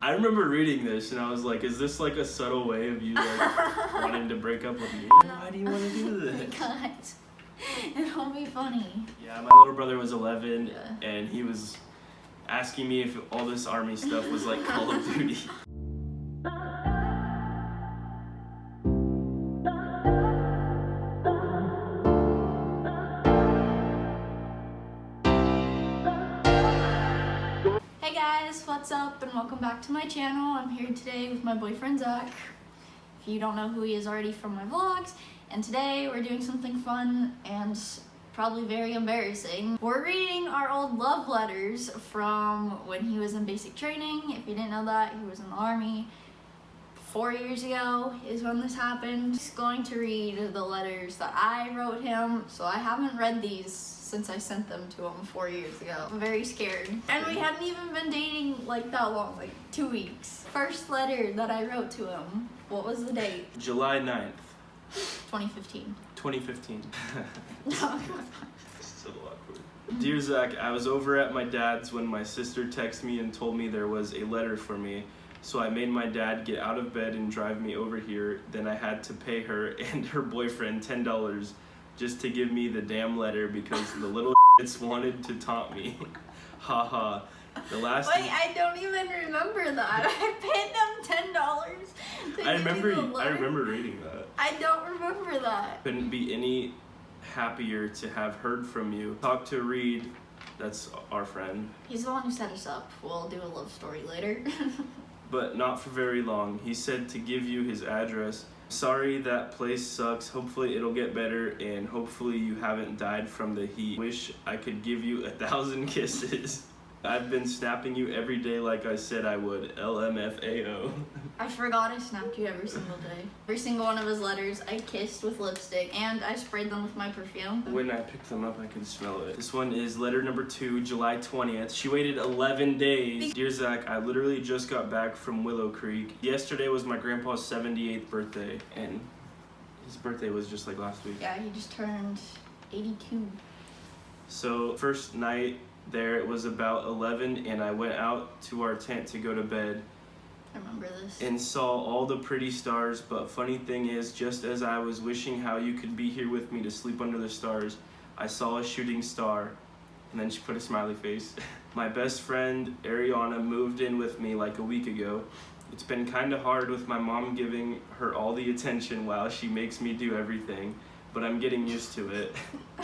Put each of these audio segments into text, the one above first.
I remember reading this and I was like, is this like a subtle way of you like wanting to break up with me? Why do you want to do this? Because it'll be funny. Yeah, my little brother was 11 Yeah. and he was asking me if all this army stuff was like Call of Duty. Hey guys, what's up and welcome back to my channel. I'm here today with my boyfriend Zach. If you don't know who he is already from my vlogs, and today we're doing something fun and probably very embarrassing. We're reading our old love letters from when he was in basic training. If you didn't know that, he was in the army. 4 years ago is when this happened. He's going to read the letters that I wrote him, so I haven't read these since I sent them to him 4 years ago. I'm very scared. And we hadn't even been dating like that long, like 2 weeks. First letter that I wrote to him, what was the date? July 9th, 2015. 2015. No. So awkward. Dear Zach, I was over at my dad's when my sister texted me and told me there was a letter for me. So I made my dad get out of bed and drive me over here. Then I had to pay her and her boyfriend $10 just to give me the damn letter because the little shits wanted to taunt me. Haha. The last Wait, I don't even remember that. I paid them $10 to I give you the remember letter. reading that. I don't remember that. Couldn't be any happier to have heard from you. Talk to Reed, that's our friend, He's the one who set us up. We'll do a love story later. but not for very long. He said to give you his address. Sorry that place sucks. Hopefully it'll get better and hopefully you haven't died from the heat. Wish I could give you 1,000 kisses. I've been snapping you every day like I said I would. LMFAO. I forgot I snapped you every single day. Every single one of his letters I kissed with lipstick and I sprayed them with my perfume. When I picked them up, I could smell it. This one is letter number 2, July 20th. She waited 11 days. Dear Zach, I literally just got back from Willow Creek. Yesterday was my grandpa's 78th birthday, and his birthday was just like last week. Yeah, he just turned 82. So first night there, it was about 11, and I went out to our tent to go to bed. I remember this. And saw all the pretty stars, but funny thing is, just as I was wishing how you could be here with me to sleep under the stars, I saw a shooting star, and then she put a smiley face. My best friend, Ariana, moved in with me like a week ago. It's been kinda hard with my mom giving her all the attention while she makes me do everything, but I'm getting used to it.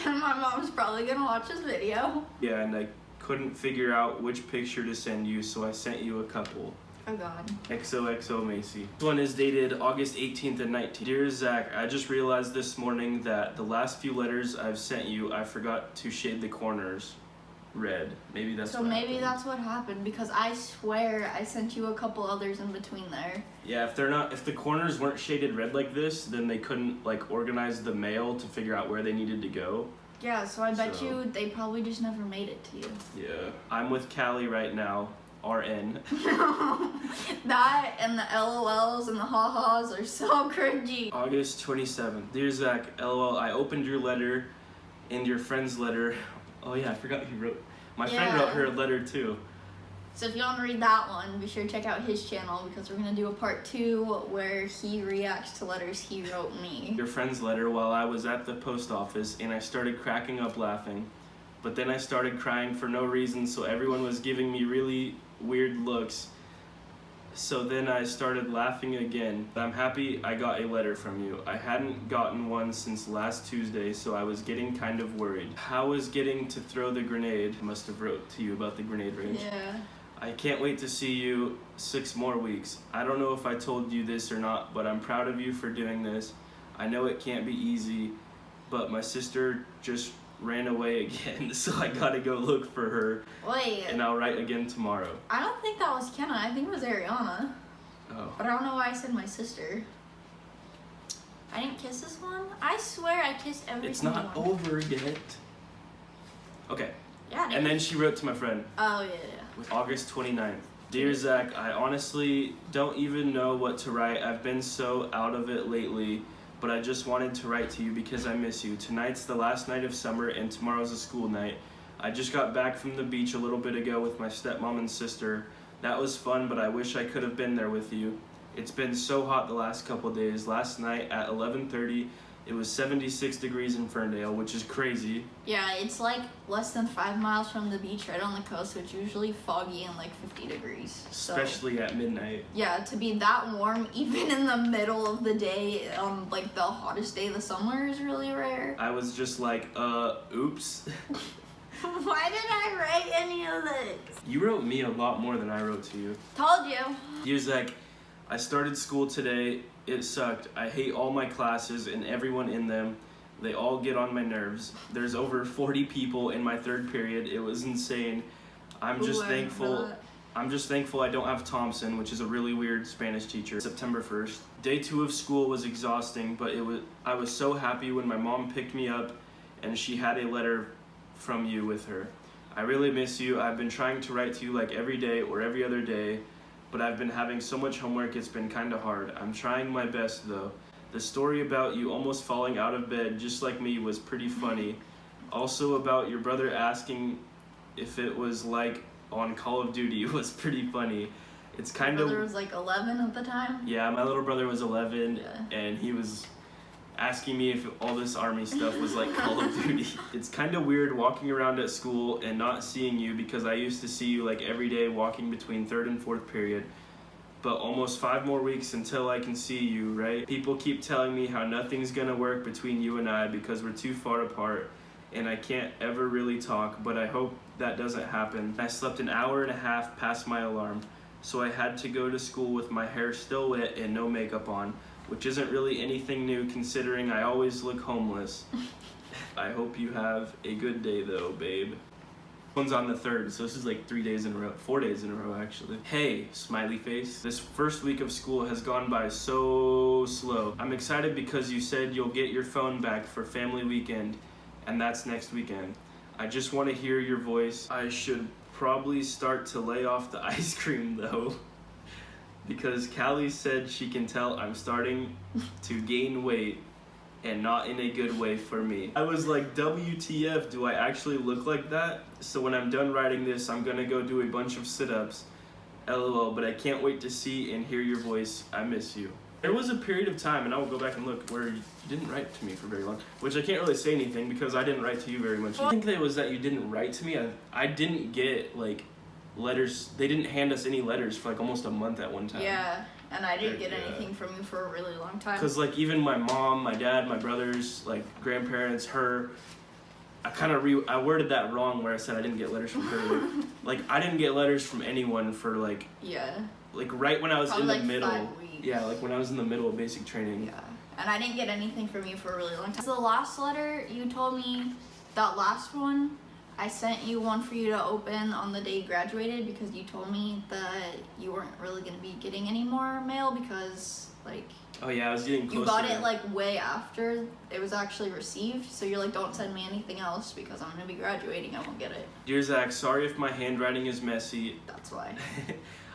And my mom's probably gonna watch this video. Yeah, and I couldn't figure out which picture to send you, so I sent you a couple. Oh God. XOXO Macy. This one is dated August 18th and 19th. Dear Zach, I just realized this morning that the last few letters I've sent you, I forgot to shade the corners red. Maybe that's So what maybe happened. that's what happened because I swear I sent you a couple others in between there. Yeah, if the corners weren't shaded red like this, then they couldn't like organize the mail to figure out where they needed to go. Yeah, so I bet So- you they probably just never made it to you. Yeah. I'm with Callie right now. RN. That and the LOLs and the ha-has are so cringy. August 27th. Dear Zach, LOL, I opened your letter and your friend's letter. Oh yeah, I forgot you wrote. My friend wrote her a letter too. So if you want to read that one, be sure to check out his channel because we're going to do a part 2 where he reacts to letters he wrote me. Your friend's letter while I was at the post office and I started cracking up laughing. But then I started crying for no reason, so everyone was giving me really weird looks. So then I started laughing again. I'm happy I got a letter from you. I hadn't gotten one since last Tuesday, so I was getting kind of worried. How was getting to throw the grenade? I must have wrote to you about the grenade range. Yeah. I can't wait to see you 6 more weeks. I don't know if I told you this or not, but I'm proud of you for doing this. I know it can't be easy, but my sister just ran away again, so I gotta go look for her. Wait. And I'll write again tomorrow. I don't think that was Kenna. I think it was Ariana. Oh. But I don't know why I said my sister. I didn't kiss this one? I swear I kissed every It's single not one. over yet. Okay. Yeah, it And is. then she wrote to my friend. Oh, yeah. With August 29th. Dear Zach, I honestly don't even know what to write. I've been so out of it lately, but I just wanted to write to you because I miss you. Tonight's the last night of summer and tomorrow's a school night. I just got back from the beach a little bit ago with my stepmom and sister. That was fun, but I wish I could have been there with you. It's been so hot the last couple of days. Last night at 11:30, it was 76 degrees in Ferndale, which is crazy. Yeah, it's like less than 5 miles from the beach right on the coast, so it's usually foggy and like 50 degrees. Especially at midnight. Yeah, to be that warm, even in the middle of the day, on like the hottest day of the summer is really rare. I was just like, oops. Why did I write any of this? You wrote me a lot more than I wrote to you. Told you. He was like, I started school today. It sucked. I hate all my classes and everyone in them. They all get on my nerves. There's over 40 people in my third period. It was insane. I'm just thankful I don't have Thompson, which is a really weird Spanish teacher. September 1st. Day 2 of school was exhausting, but I was so happy when my mom picked me up and she had a letter from you with her. I really miss you. I've been trying to write to you like every day or every other day, but I've been having so much homework it's been kind of hard. I'm trying my best though. The story about you almost falling out of bed just like me was pretty funny. Also about your brother asking if it was like on Call of Duty was pretty funny. It's kind of... Your brother was like 11 at the time? Yeah, my little brother was 11 and he was asking me if all this army stuff was like Call of Duty. It's kind of weird walking around at school and not seeing you because I used to see you like every day walking between 3rd and 4th period. But almost 5 more weeks until I can see you, right? People keep telling me how nothing's gonna work between you and I because we're too far apart and I can't ever really talk, but I hope that doesn't happen. I slept an hour and a half past my alarm, so I had to go to school with my hair still wet and no makeup on, which isn't really anything new considering I always look homeless. I hope you have a good day though, babe. One's on the 3rd, so this is like 3 days in a row, 4 days in a row actually. Hey, smiley face. This first week of school has gone by so slow. I'm excited because you said you'll get your phone back for family weekend, and that's next weekend. I just want to hear your voice. I should probably start to lay off the ice cream though, because Callie said she can tell I'm starting to gain weight and not in a good way for me. I was like, WTF, do I actually look like that? So when I'm done writing this, I'm gonna go do a bunch of sit-ups. LOL, but I can't wait to see and hear your voice. I miss you. There was a period of time, and I will go back and look, where you didn't write to me for very long, which I can't really say anything because I didn't write to you very much. I think that it was that you didn't write to me. I didn't get like letters. They didn't hand us any letters for like almost a month at one time. Yeah. And I didn't get anything from you for a really long time. Because, like, even my mom, my dad, my brothers, like, grandparents, her, I worded that wrong where I said I didn't get letters from her. Like, I didn't get letters from anyone for, like... Yeah. Like, right when I was in the middle. 5 weeks. Yeah, like, when I was in the middle of basic training. Yeah. And I didn't get anything from you for a really long time. The last letter, you told me, that last one, I sent you one for you to open on the day you graduated because you told me that you weren't really going to be getting any more mail because, like... Oh, yeah, I was getting closer. You got it, like, way after it was actually received. So you're like, don't send me anything else because I'm going to be graduating. I won't get it. Dear Zach, sorry if my handwriting is messy. That's why.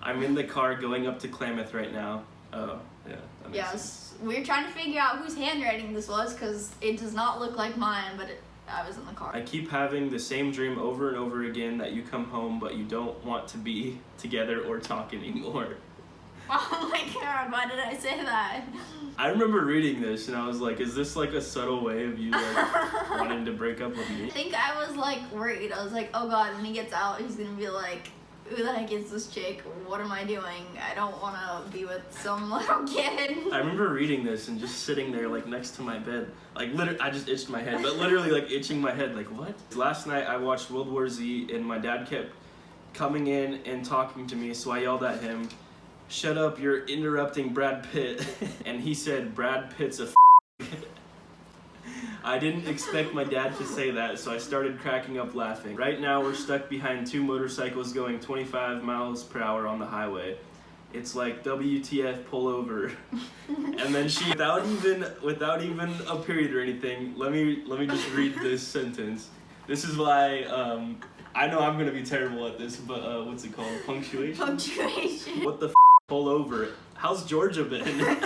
I'm in the car going up to Klamath right now. Oh, yeah. That makes sense. We were trying to figure out whose handwriting this was because it does not look like mine, but I was in the car. I keep having the same dream over and over again that you come home but you don't want to be together or talk anymore. Oh my god, why did I say that? I remember reading this and I was like, is this like a subtle way of you like wanting to break up with me? I think I was like worried. I was like, oh god, when he gets out, he's gonna be like, who the heck is this chick? What am I doing? I don't want to be with some little kid. I remember reading this and just sitting there like next to my bed. Like literally, I just itched my head, but literally like itching my head like, what? Last night I watched World War Z and my dad kept coming in and talking to me, so I yelled at him, shut up, you're interrupting Brad Pitt. And he said, Brad Pitt's a I didn't expect my dad to say that, so I started cracking up laughing. Right now, we're stuck behind 2 motorcycles going 25 miles per hour on the highway. It's like, WTF, pull over. And then she, without even a period or anything, let me just read this sentence. This is why, I know I'm gonna be terrible at this, but what's it called? Punctuation? Punctuation. What the f***, pull over? How's Georgia been?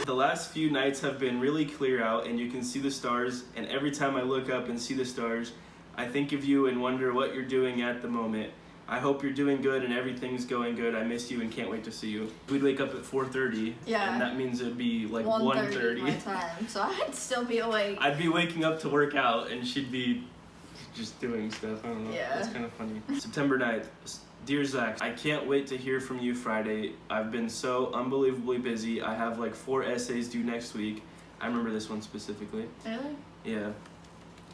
The last few nights have been really clear out and you can see the stars, and every time I look up and see the stars, I think of you and wonder what you're doing at the moment. I hope you're doing good and everything's going good. I miss you and can't wait to see you. We'd wake up at 4:30, Yeah. and that means it'd be like 1:30 my 1:30. time, so I'd still be awake. I'd be waking up to work out, and she'd be just doing stuff. I don't know. Yeah. That's kind of funny. September 9th. Dear Zach, I can't wait to hear from you Friday. I've been so unbelievably busy. I have like 4 essays due next week. I remember this one specifically. Really? Yeah.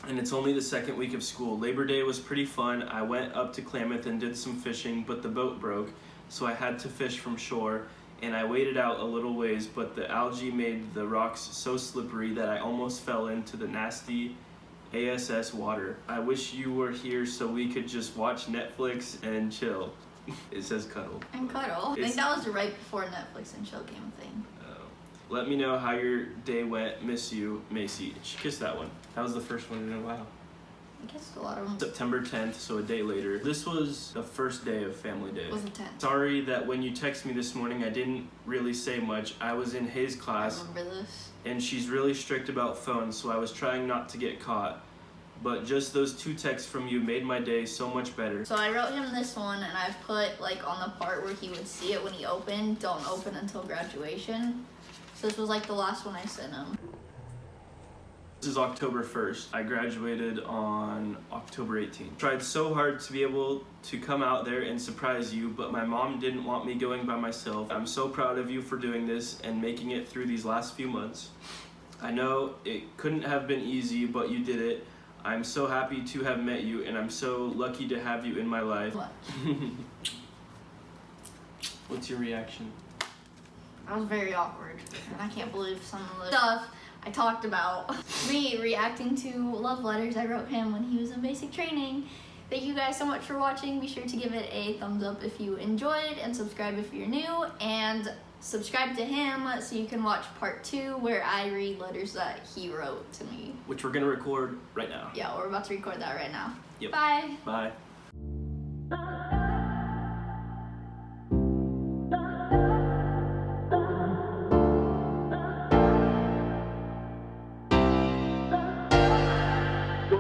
And it's only the second week of school. Labor Day was pretty fun. I went up to Klamath and did some fishing, but the boat broke, so I had to fish from shore. And I waded out a little ways, but the algae made the rocks so slippery that I almost fell into the nasty ASS water. I wish you were here so we could just watch Netflix and chill. It says cuddle. And cuddle. I think that was right before Netflix and chill came a thing. Let me know how your day went. Miss you, Macy. She kissed that one. That was the first one in a while. I kissed a lot of them. September 10th, so a day later. This was the first day of Family Day. It was the 10th. Sorry that when you text me this morning, I didn't really say much. I was in Hayes' I class, remember this. and she's really strict about phones, so I was trying not to get caught. But just those 2 texts from you made my day so much better. So I wrote him this one, and I've put like on the part where he would see it when he opened, don't open until graduation. So this was like the last one I sent him. This is October 1st. I graduated on October 18th. Tried so hard to be able to come out there and surprise you, but my mom didn't want me going by myself. I'm so proud of you for doing this and making it through these last few months. I know it couldn't have been easy, but you did it. I'm so happy to have met you, and I'm so lucky to have you in my life. What? What's your reaction? I was very awkward, and I can't believe some of the stuff I talked about. Me reacting to love letters I wrote him when he was in basic training. Thank you guys so much for watching. Be sure to give it a thumbs up if you enjoyed, and subscribe if you're new, and subscribe to him so you can watch part 2 where I read letters that he wrote to me. Which we're gonna record right now. Yeah, we're about to record that right now. Yep. Bye. Bye.